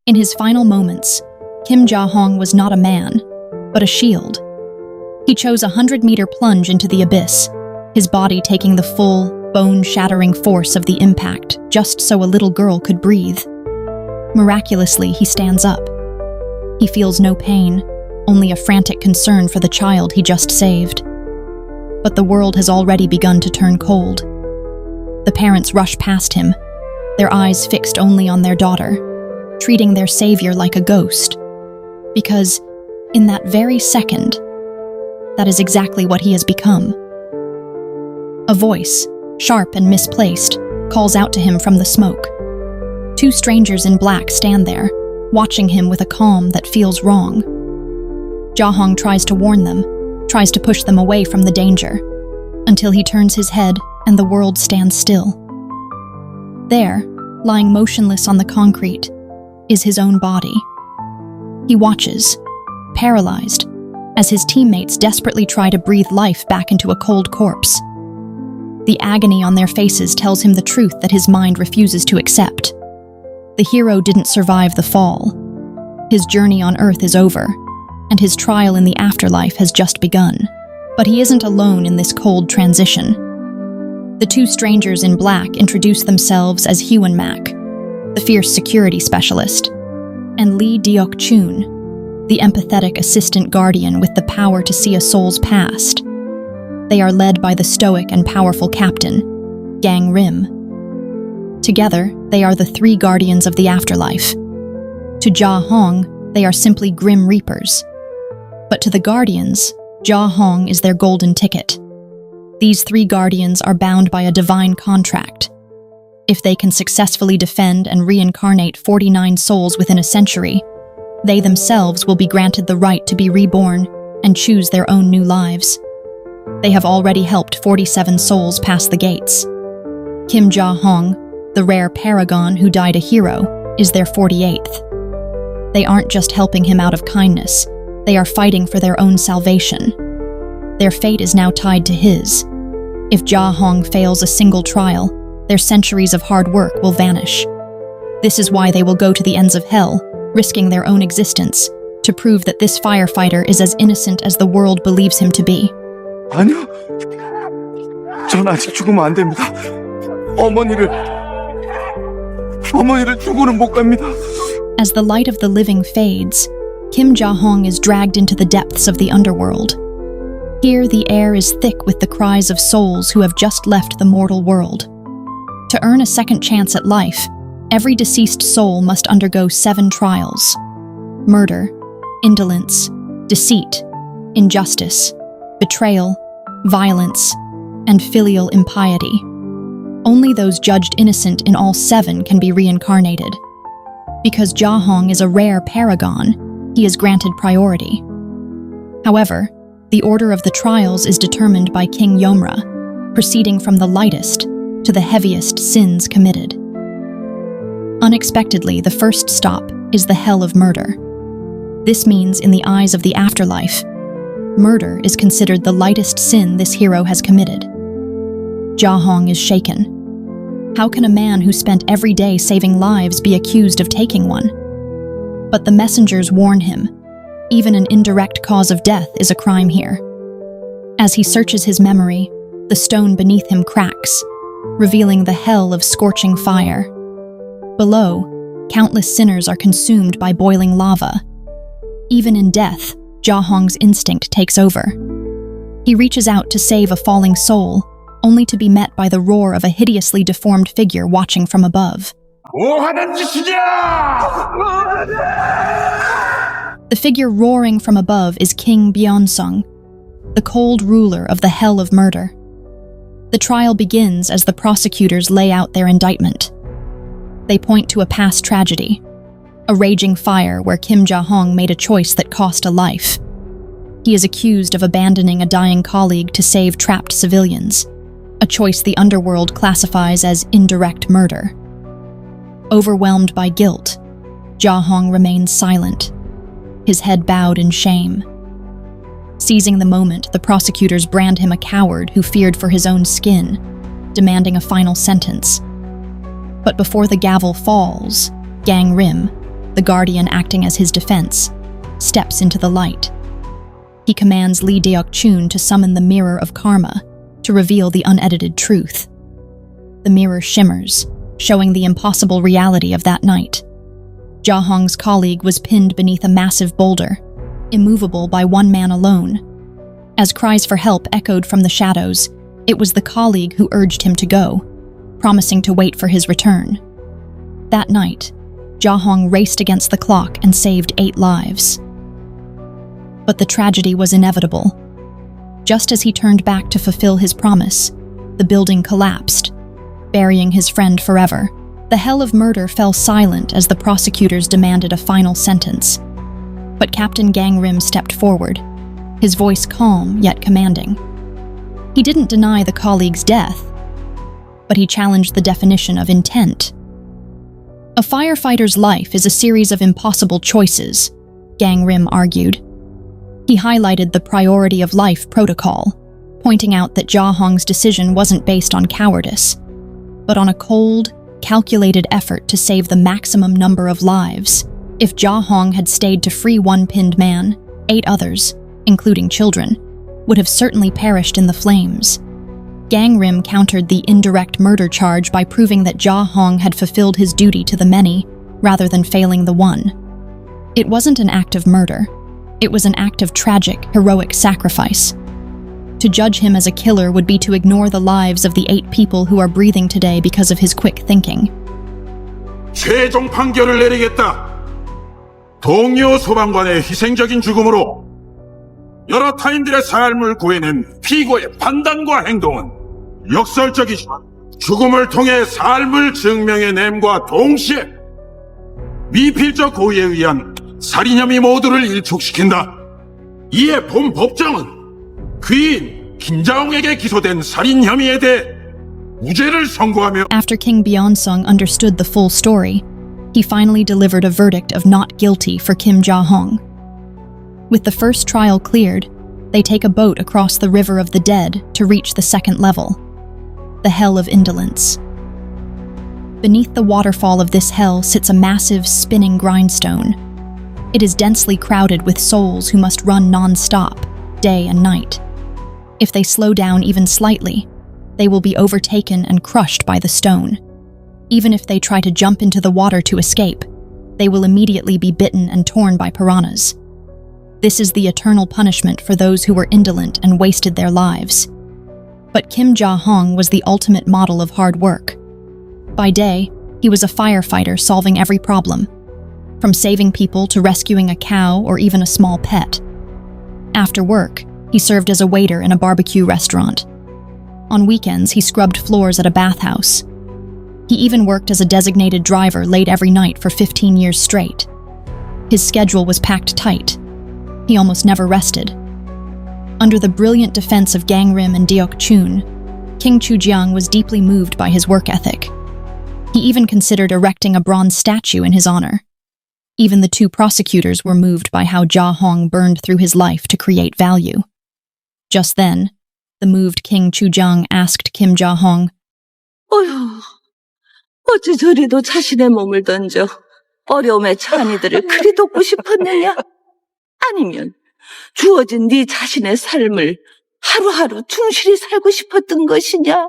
In his final moments, Kim Ja-hong was not a man, but a shield. He chose a 100-meter plunge into the abyss, his body taking the full, bone-shattering force of the impact just so a little girl could breathe. Miraculously, he stands up. He feels no pain, only a frantic concern for the child he just saved. But the world has already begun to turn cold. The parents rush past him, their eyes fixed only on their daughter, treating their savior like a ghost. Because, in that very second, that is exactly what he has become. A voice, sharp and misplaced, calls out to him from the smoke. Two strangers in black stand there, watching him with a calm that feels wrong. Ja-hong tries to warn them, tries to push them away from the danger, until he turns his head and the world stands still. There, lying motionless on the concrete, is his own body. He watches, paralyzed, as his teammates desperately try to breathe life back into a cold corpse. The agony on their faces tells him the truth that his mind refuses to accept. The hero didn't survive the fall. His journey on Earth is over, and his trial in the afterlife has just begun. But he isn't alone in this cold transition. The two strangers in black introduce themselves as Hyun Mak, the fierce security specialist, and Lee Deok-chun, the empathetic assistant guardian with the power to see a soul's past. They are led by the stoic and powerful captain, Gang Rim. Together, they are the three guardians of the afterlife. To Ja-hong, they are simply grim reapers. But to the guardians, Ja-hong is their golden ticket. These three guardians are bound by a divine contract. If they can successfully defend and reincarnate 49 souls within a century, they themselves will be granted the right to be reborn and choose their own new lives. They have already helped 47 souls pass the gates. Kim Ja-hong, the rare paragon who died a hero, is their 48th. They aren't just helping him out of kindness, they are fighting for their own salvation. Their fate is now tied to his. If Ja-hong fails a single trial, their centuries of hard work will vanish. This is why they will go to the ends of hell, risking their own existence, to prove that this firefighter is as innocent as the world believes him to be. 아니요. 전 아직 죽으면 안 됩니다. 어머니를 두고는 못 갑니다. As the light of the living fades, Kim Ja-hong is dragged into the depths of the underworld. Here, the air is thick with the cries of souls who have just left the mortal world. To earn a second chance at life, every deceased soul must undergo 7 trials: murder, indolence, deceit, injustice, betrayal, violence, and filial impiety. Only those judged innocent in all 7 can be reincarnated. Because Ja-hong is a rare paragon, he is granted priority. However, the order of the trials is determined by King Yomra, proceeding from the lightest to the heaviest sins committed. Unexpectedly, the first stop is the hell of murder. This means, in the eyes of the afterlife, murder is considered the lightest sin this hero has committed. Ja-hong is shaken. How can a man who spent every day saving lives be accused of taking one? But the messengers warn him. Even an indirect cause of death is a crime here. As he searches his memory, the stone beneath him cracks, revealing the hell of scorching fire. Below, countless sinners are consumed by boiling lava. Even in death, Ja-hong's instinct takes over. He reaches out to save a falling soul, only to be met by the roar of a hideously deformed figure watching from above. The figure roaring from above is King Byung-sung, the cold ruler of the hell of murder. The trial begins as the prosecutors lay out their indictment. They point to a past tragedy, a raging fire where Kim Ja-hong made a choice that cost a life. He is accused of abandoning a dying colleague to save trapped civilians, a choice the underworld classifies as indirect murder. Overwhelmed by guilt, Ja-hong remains silent, his head bowed in shame. Seizing the moment, the prosecutors brand him a coward who feared for his own skin, demanding a final sentence. But before the gavel falls, Gang Rim, the guardian acting as his defense, steps into the light. He commands Lee Deok-chun to summon the mirror of karma to reveal the unedited truth. The mirror shimmers, showing the impossible reality of that night. Ja Hong's colleague was pinned beneath a massive boulder, immovable by one man alone. As cries for help echoed from the shadows, it was the colleague who urged him to go, promising to wait for his return. That night, Ja Hong raced against the clock and saved 8 lives. But the tragedy was inevitable. Just as he turned back to fulfill his promise, the building collapsed, burying his friend forever. The hell of murder fell silent as the prosecutors demanded a final sentence. But Captain Gang Rim stepped forward, his voice calm yet commanding. He didn't deny the colleague's death, but he challenged the definition of intent. A firefighter's life is a series of impossible choices, Gang Rim argued. He highlighted the priority of life protocol, pointing out that Ja Hong's decision wasn't based on cowardice, but on a cold, calculated effort to save the maximum number of lives. If Ja Hong had stayed to free one pinned man, 8 others, including children, would have certainly perished in the flames. Gang Rim countered the indirect murder charge by proving that Ja Hong had fulfilled his duty to the many, rather than failing the one. It wasn't an act of murder. It was an act of tragic, heroic sacrifice. To judge him as a killer would be to ignore the lives of the 8 people who are breathing today because of his quick thinking. 최종 판결을 내리겠다. 동료 소방관의 희생적인 죽음으로 여러 타인들의 삶을 구해낸 피고의 판단과 행동은 역설적이지만 죽음을 통해 삶을 증명해냄과 동시에 미필적 고의에 의한 살인 혐의 모두를 일촉시킨다. 이에 본 법정은 귀인 김자홍에게 기소된 살인 혐의에 대해 무죄를 선고하며 After King Byeonsung understood the full story, he finally delivered a verdict of not guilty for Kim Ja-hong. With the first trial cleared, they take a boat across the River of the Dead to reach the second level, the Hell of Indolence. Beneath the waterfall of this hell sits a massive, spinning grindstone. It is densely crowded with souls who must run non-stop, day and night. If they slow down even slightly, they will be overtaken and crushed by the stone. Even if they try to jump into the water to escape, they will immediately be bitten and torn by piranhas. This is the eternal punishment for those who were indolent and wasted their lives. But Kim Ja-hong was the ultimate model of hard work. By day, he was a firefighter solving every problem, from saving people to rescuing a cow or even a small pet. After work, he served as a waiter in a barbecue restaurant. On weekends, he scrubbed floors at a bathhouse. He even worked as a designated driver late every night for 15 years straight. His schedule was packed tight. He almost never rested. Under the brilliant defense of Gang Rim and Deok-chun, King Chu-jiang was deeply moved by his work ethic. He even considered erecting a bronze statue in his honor. Even the 2 prosecutors were moved by how Ja Hong burned through his life to create value. Just then, the moved King Chu-jiang asked Kim Ja-hong, 어휴, 어찌 저리도 자신의 몸을 던져 어려움에 처한 이들을 그리 돕고 싶었느냐? 아니면 주어진 네 자신의 삶을 하루하루 충실히 살고 싶었던 것이냐?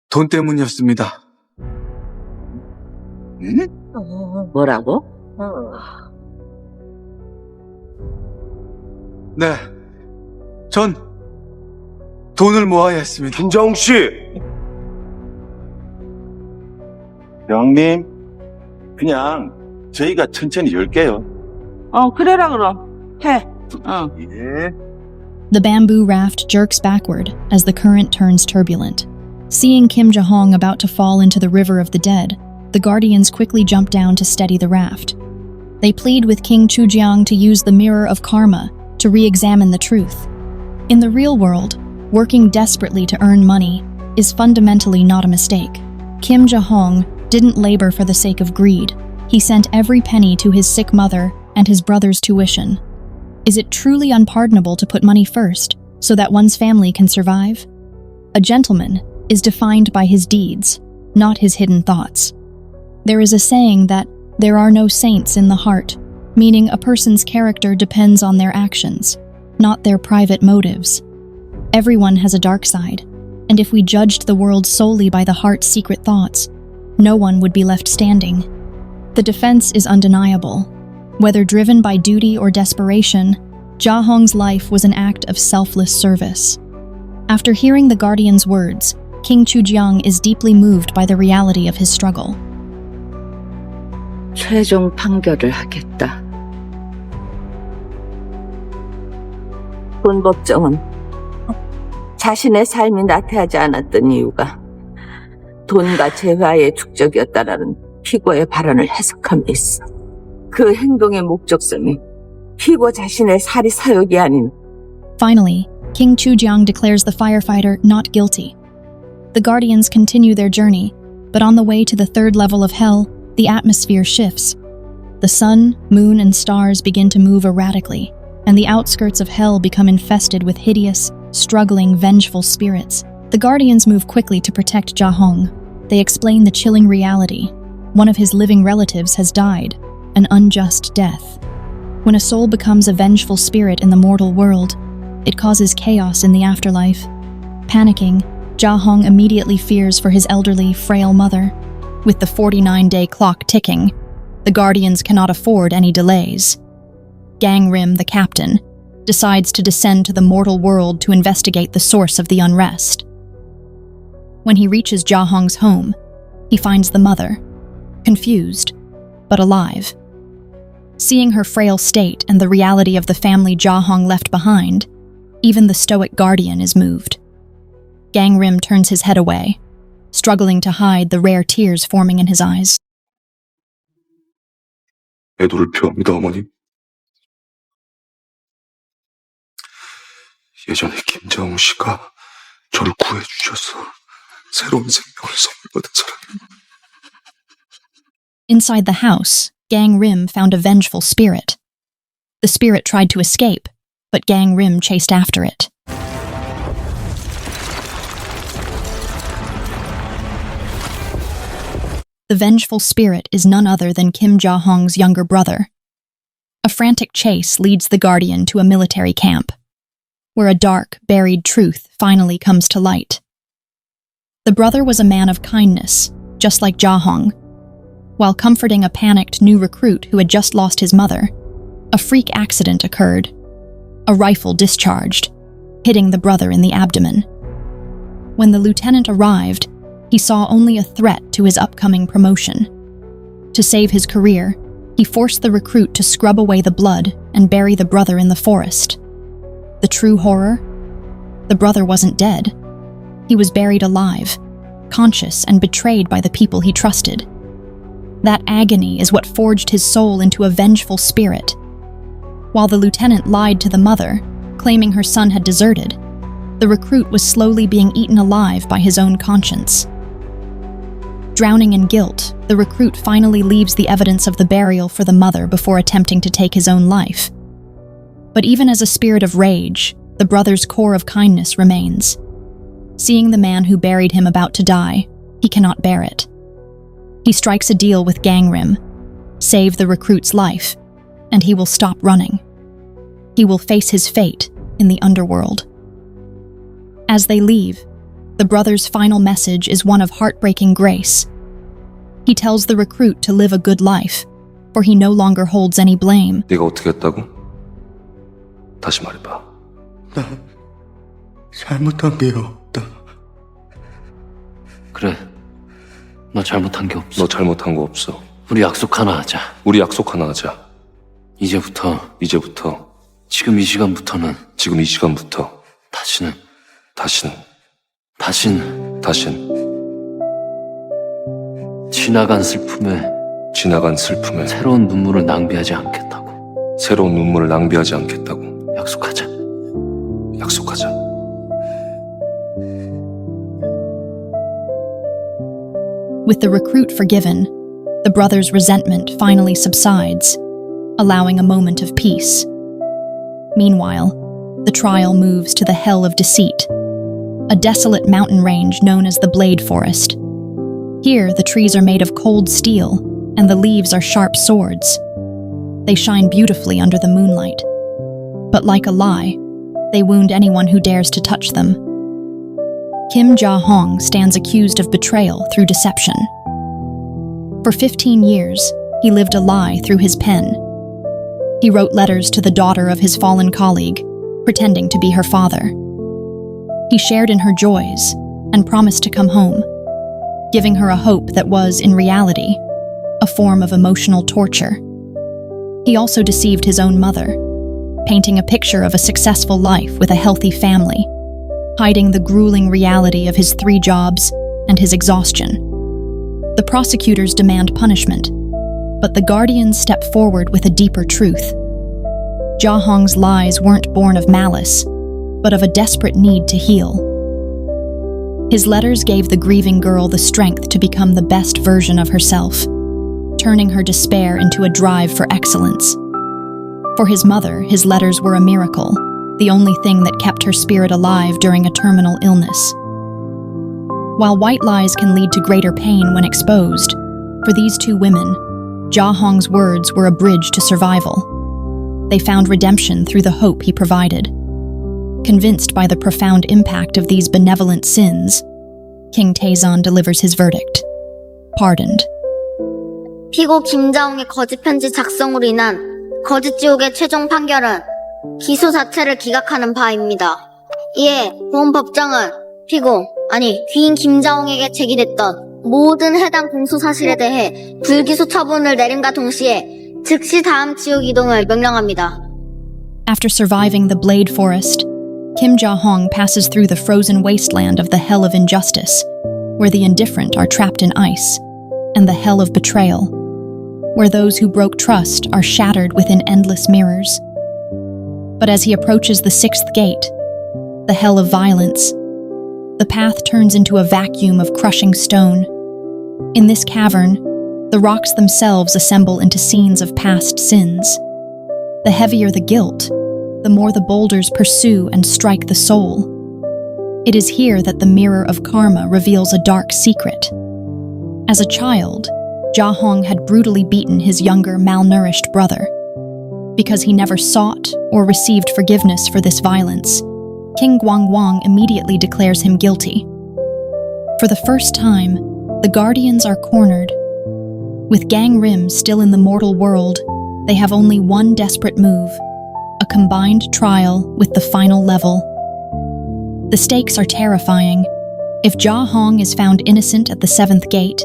돈 때문이었습니다. 응? 뭐라고? 네, 전 돈을 모아야 했습니다. 김자홍 씨! 형님, 그냥 저희가 천천히 열게요. 그래라 그럼. 해. 예. The bamboo raft jerks backward as the current turns turbulent. Seeing Kim Ja-hong about to fall into the River of the Dead, the guardians quickly jump down to steady the raft. They plead with King Chu-jiang to use the mirror of karma to re-examine the truth. In the real world, working desperately to earn money is fundamentally not a mistake. Kim Ja-hong didn't labor for the sake of greed. He sent every penny to his sick mother and his brother's tuition. Is it truly unpardonable to put money first so that one's family can survive? A gentleman is defined by his deeds, not his hidden thoughts. There is a saying that there are no saints in the heart, meaning a person's character depends on their actions, not their private motives. Everyone has a dark side, and if we judged the world solely by the heart's secret thoughts, no one would be left standing. The defense is undeniable. Whether driven by duty or desperation, Jia Hong's life was an act of selfless service. After hearing the Guardian's words, King Chujiang is deeply moved by the reality of his struggle. 최종 판결을 하겠다. 본 법정은 자신의 삶이 나태하지 않았던 이유가 돈과 재화의 축적이었다라는 피고의 발언을 해석함에 있어. 그 행동의 목적성이 피고 자신의 살이 사욕이 아닌 Finally, King Chujiang declares the firefighter not guilty. The Guardians continue their journey, but on the way to the third level of hell, the atmosphere shifts. The sun, moon, and stars begin to move erratically, and the outskirts of hell become infested with hideous, struggling, vengeful spirits. The Guardians move quickly to protect Jia Hong. They explain the chilling reality. One of his living relatives has died, an unjust death. When a soul becomes a vengeful spirit in the mortal world, it causes chaos in the afterlife. Panicking, Jia Hong immediately fears for his elderly, frail mother. With the 49-day clock ticking, the Guardians cannot afford any delays. Gang Rim, the captain, decides to descend to the mortal world to investigate the source of the unrest. When he reaches Jia Hong's home, he finds the mother, confused, but alive. Seeing her frail state and the reality of the family Jia Hong left behind, even the stoic Guardian is moved. Gang Rim turns his head away, struggling to hide the rare tears forming in his eyes. 애도를 표합니다, 어머님. 예전에 김자홍 씨가 저를 구해주셔서 새로운 생명을 선물 받은 사람입니다. Inside the house, Gang Rim found a vengeful spirit. The spirit tried to escape, but Gang Rim chased after it. The vengeful spirit is none other than Kim Jia Hong's younger brother. A frantic chase leads the Guardian to a military camp, where a dark, buried truth finally comes to light. The brother was a man of kindness, just like Jia Hong. While comforting a panicked new recruit who had just lost his mother, a freak accident occurred. A rifle discharged, hitting the brother in the abdomen. When the lieutenant arrived, he saw only a threat to his upcoming promotion. To save his career, he forced the recruit to scrub away the blood and bury the brother in the forest. The true horror? The brother wasn't dead. He was buried alive, conscious and betrayed by the people he trusted. That agony is what forged his soul into a vengeful spirit. While the lieutenant lied to the mother, claiming her son had deserted, the recruit was slowly being eaten alive by his own conscience. Drowning in guilt, the recruit finally leaves the evidence of the burial for the mother before attempting to take his own life. But even as a spirit of rage, the brother's core of kindness remains. Seeing the man who buried him about to die, he cannot bear it. He strikes a deal with Gang Rim, save the recruit's life, and he will stop running. He will face his fate in the underworld. As they leave, the brother's final message is one of heartbreaking grace. He tells the recruit to live a good life, for he no longer holds any blame. 네가 어떻게 했다고? 다시 말해봐. 나 잘못한 게 없다. 그래, 너 잘못한 게 없어. 너 잘못한 거 없어. 우리 약속 하나 하자. 우리 약속 하나 하자. 이제부터 지금 이 시간부터 다신 지나간 슬픔에 새로운 눈물을 낭비하지 않겠다고. 약속하자. With the recruit forgiven, the brother's resentment finally subsides, allowing a moment of peace. Meanwhile, the trial moves to the hell of deceit, a desolate mountain range known as the Blade Forest. Here, the trees are made of cold steel, and the leaves are sharp swords. They shine beautifully under the moonlight. But like a lie, they wound anyone who dares to touch them. Kim Ja-hong stands accused of betrayal through deception. For 15 years, he lived a lie through his pen. He wrote letters to the daughter of his fallen colleague, pretending to be her father. He shared in her joys and promised to come home, giving her a hope that was, in reality, a form of emotional torture. He also deceived his own mother, painting a picture of a successful life with a healthy family, hiding the grueling reality of his 3 jobs and his exhaustion. The prosecutors demand punishment, but the guardians step forward with a deeper truth. Ja-hong's lies weren't born of malice, but of a desperate need to heal. His letters gave the grieving girl the strength to become the best version of herself, turning her despair into a drive for excellence. For his mother, his letters were a miracle, the only thing that kept her spirit alive during a terminal illness. While white lies can lead to greater pain when exposed, for these 2 women, Ja-hong's words were a bridge to survival. They found redemption through the hope he provided. Convinced by the profound impact of these benevolent sins, King Taezon delivers his verdict. Pardoned. 피고 김자홍의 거짓 편지 작성으로 인한 거짓 지옥의 최종 판결은 기소 자체를 기각하는 바입니다. 이에 고원법정은 귀인 김자홍에게 제기됐던 모든 해당 공소 사실에 대해 불기소 처분을 내림과 동시에 즉시 다음 지옥 이동을 명령합니다. After surviving the Blade Forest, Kim Ja-hong passes through the frozen wasteland of the Hell of Injustice, where the indifferent are trapped in ice, and the Hell of Betrayal, where those who broke trust are shattered within endless mirrors. But as he approaches the 6th gate, the Hell of Violence, the path turns into a vacuum of crushing stone. In this cavern, the rocks themselves assemble into scenes of past sins. The heavier the guilt, the more the boulders pursue and strike the soul. It is here that the mirror of karma reveals a dark secret. As a child, Ja-hong had brutally beaten his younger, malnourished brother. Because he never sought or received forgiveness for this violence, King Guangwang immediately declares him guilty. For the first time, the guardians are cornered. With Gang Rim still in the mortal world, they have only one desperate move: a combined trial with the final level. The stakes are terrifying. If Ja-hong is found innocent at the 7th gate,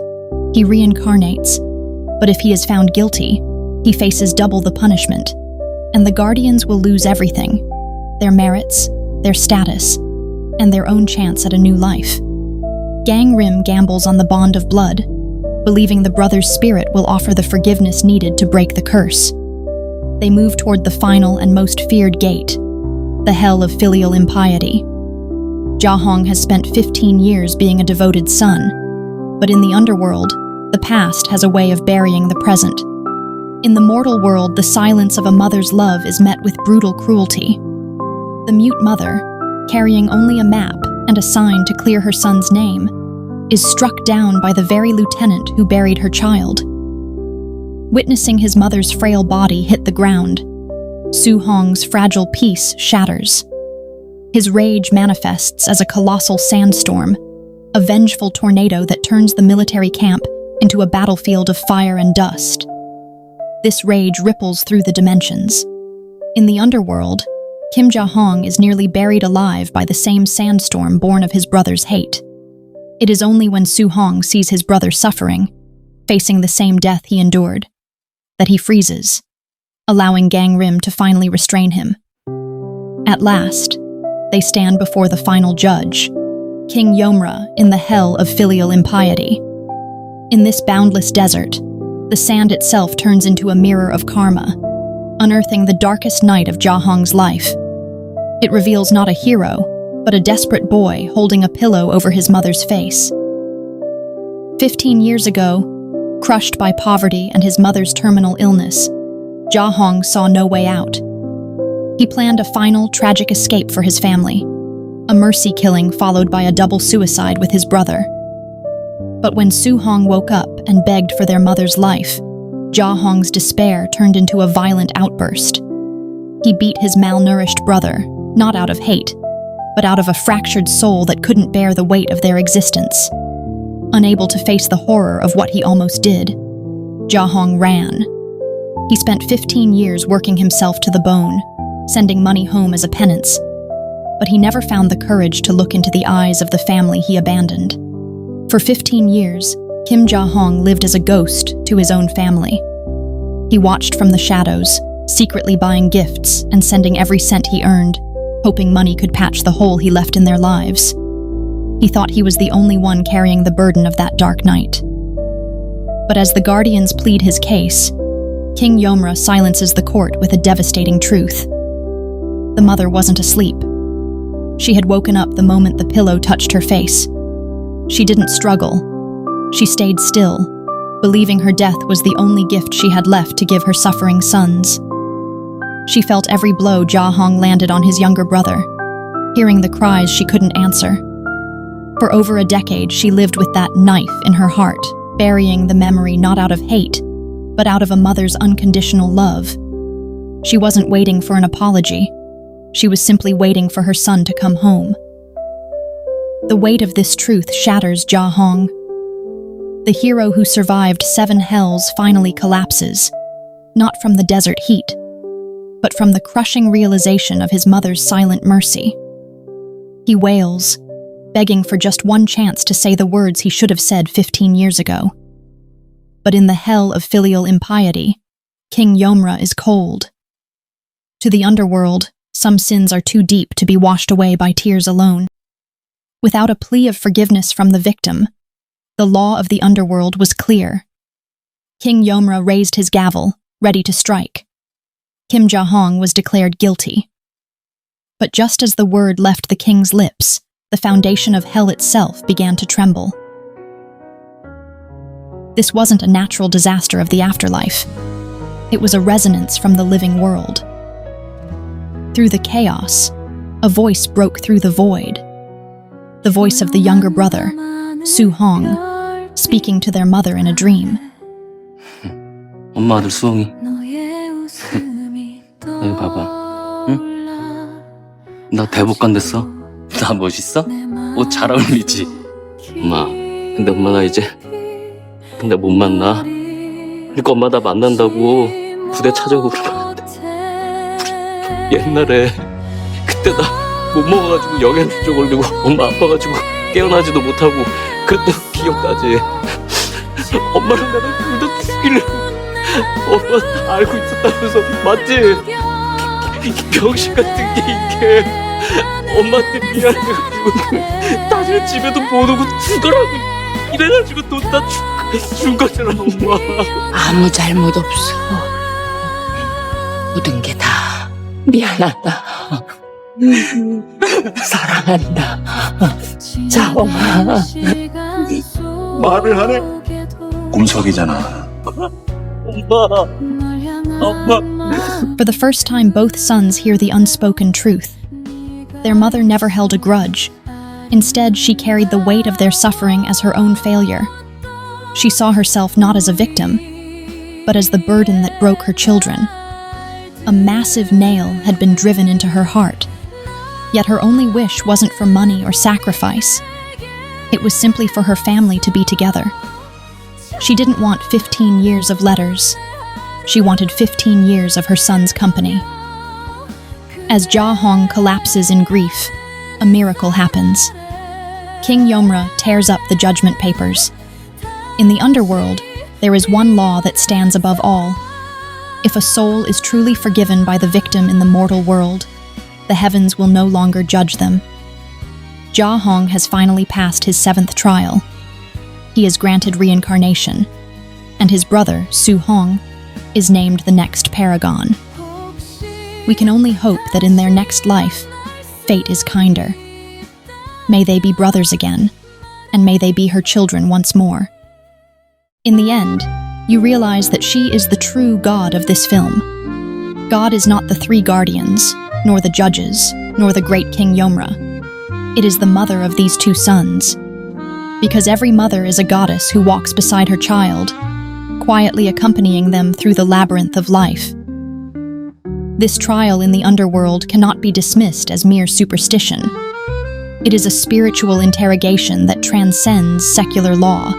he reincarnates. But if he is found guilty, he faces double the punishment. And the guardians will lose everything: their merits, their status, and their own chance at a new life. Gang Rim gambles on the bond of blood, believing the brother's spirit will offer the forgiveness needed to break the curse. They move toward the final and most feared gate, the Hell of Filial Impiety. Ja-hong has spent 15 years being a devoted son, but in the underworld, the past has a way of burying the present. In the mortal world, the silence of a mother's love is met with brutal cruelty. The mute mother, carrying only a map and a sign to clear her son's name, is struck down by the very lieutenant who buried her child. Witnessing his mother's frail body hit the ground, Su-hong's fragile peace shatters. His rage manifests as a colossal sandstorm, a vengeful tornado that turns the military camp into a battlefield of fire and dust. This rage ripples through the dimensions. In the underworld, Kim Ja-hong is nearly buried alive by the same sandstorm born of his brother's hate. It is only when Su-hong sees his brother suffering, facing the same death he endured, that he freezes, allowing Gang Rim to finally restrain him. At last, they stand before the final judge, King Yomra, in the Hell of Filial Impiety. In this boundless desert, the sand itself turns into a mirror of karma, unearthing the darkest night of Ja-hong's life. It reveals not a hero, but a desperate boy holding a pillow over his mother's face. 15 years ago, crushed by poverty and his mother's terminal illness, Ja-hong saw no way out. He planned a final, tragic escape for his family, a mercy killing followed by a double suicide with his brother. But when Su Hong woke up and begged for their mother's life, Jia Hong's despair turned into a violent outburst. He beat his malnourished brother, not out of hate, but out of a fractured soul that couldn't bear the weight of their existence. Unable to face the horror of what he almost did, Jia Hong ran. He spent 15 years working himself to the bone, sending money home as a penance, but he never found the courage to look into the eyes of the family he abandoned. For 15 years, Kim Jia Hong lived as a ghost to his own family. He watched from the shadows, secretly buying gifts and sending every cent he earned, hoping money could patch the hole he left in their lives. He thought he was the only one carrying the burden of that dark night. But as the guardians plead his case, King Yomra silences the court with a devastating truth. The mother wasn't asleep. She had woken up the moment the pillow touched her face. She didn't struggle. She stayed still, believing her death was the only gift she had left to give her suffering sons. She felt every blow Jia Hong landed on his younger brother, hearing the cries she couldn't answer. For over a decade, she lived with that knife in her heart, burying the memory not out of hate, but out of a mother's unconditional love. She wasn't waiting for an apology. She was simply waiting for her son to come home. The weight of this truth shatters Jia Hong. The hero who survived 7 hells finally collapses, not from the desert heat, but from the crushing realization of his mother's silent mercy. He wails, begging for just one chance to say the words he should have said 15 years ago. But in the hell of filial impiety, King Yomra is cold. To the underworld, some sins are too deep to be washed away by tears alone. Without a plea of forgiveness from the victim, the law of the underworld was clear. King Yomra raised his gavel, ready to strike. Kim Jia Hong was declared guilty. But just as the word left the king's lips, the foundation of hell itself began to tremble. This wasn't a natural disaster of the afterlife. It was a resonance from the living world. Through the chaos, a voice broke through the void. The voice of the younger brother, Su Hong, speaking to their mother in a dream. 엄마 아들 수홍이. 여기 봐봐. 응? 나 대법관 됐어. 나 멋있어? 옷 잘 어울리지? 엄마, 근데 엄마 나 이제 못 만나. 그러니까 엄마 나 만난다고 부대 찾아오고 그러면 안 돼. 옛날에 그때 나 못 먹어가지고 영양실조 걸리고 엄마 아파가지고 깨어나지도 못하고 그랬던 기억나지. 엄마랑 나를 불러 죽이려고 엄마 다 알고 있었다면서 맞지? 병신 같은 게 이게 엄마한테 미안해가지고 다시는 집에도 못 오고 죽으라고 이래가지고 돈 다 준 거잖아 엄마. 아무 잘못 없어. 모든 게 다 미안하다. 사랑한다. 자엄아. 말을 하네. 꿈속이잖아. For the first time, both sons hear the unspoken truth. Their mother never held a grudge. Instead, she carried the weight of their suffering as her own failure. She saw herself not as a victim, but as the burden that broke her children. A massive nail had been driven into her heart. Yet her only wish wasn't for money or sacrifice. It was simply for her family to be together. She didn't want 15 years of letters. She wanted 15 years of her son's company. As Jia Hong collapses in grief, a miracle happens. King Yomra tears up the judgment papers. In the underworld, there is one law that stands above all. If a soul is truly forgiven by the victim in the mortal world, the heavens will no longer judge them. Jia Hong has finally passed his 7th trial. He is granted reincarnation, and his brother, Su Hong, is named the next paragon. We can only hope that in their next life, fate is kinder. May they be brothers again, and may they be her children once more. In the end, you realize that she is the true God of this film. God is not the 3 guardians, nor the judges, nor the great King Yomra. It is the mother of these 2 sons. Because every mother is a goddess who walks beside her child, quietly accompanying them through the labyrinth of life. This trial in the underworld cannot be dismissed as mere superstition. It is a spiritual interrogation that transcends secular law,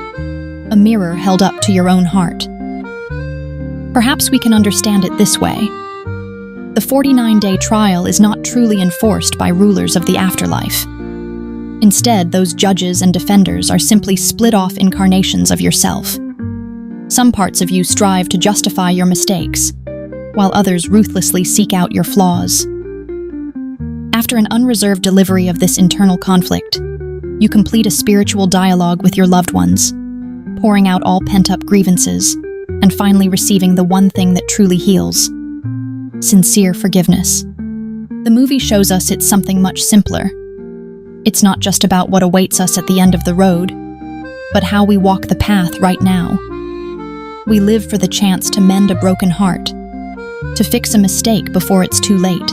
a mirror held up to your own heart. Perhaps we can understand it this way. The 49-day trial is not truly enforced by rulers of the afterlife. Instead, those judges and defenders are simply split-off incarnations of yourself. Some parts of you strive to justify your mistakes, while others ruthlessly seek out your flaws. After an unreserved delivery of this internal conflict, you complete a spiritual dialogue with your loved ones, pouring out all pent-up grievances, and finally receiving the one thing that truly heals: sincere forgiveness. The movie shows us it's something much simpler. It's not just about what awaits us at the end of the road, but how we walk the path right now. We live for the chance to mend a broken heart, to fix a mistake before it's too late.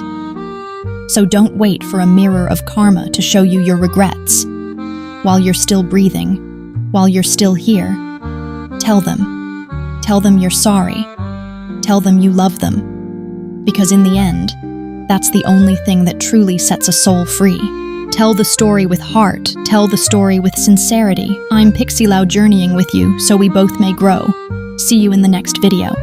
So don't wait for a mirror of karma to show you your regrets. While you're still breathing, while you're still here, tell them. Tell them you're sorry. Tell them you love them. Because in the end, that's the only thing that truly sets a soul free. Tell the story with heart. Tell the story with sincerity. I'm Pixielow, journeying with you so we both may grow. See you in the next video.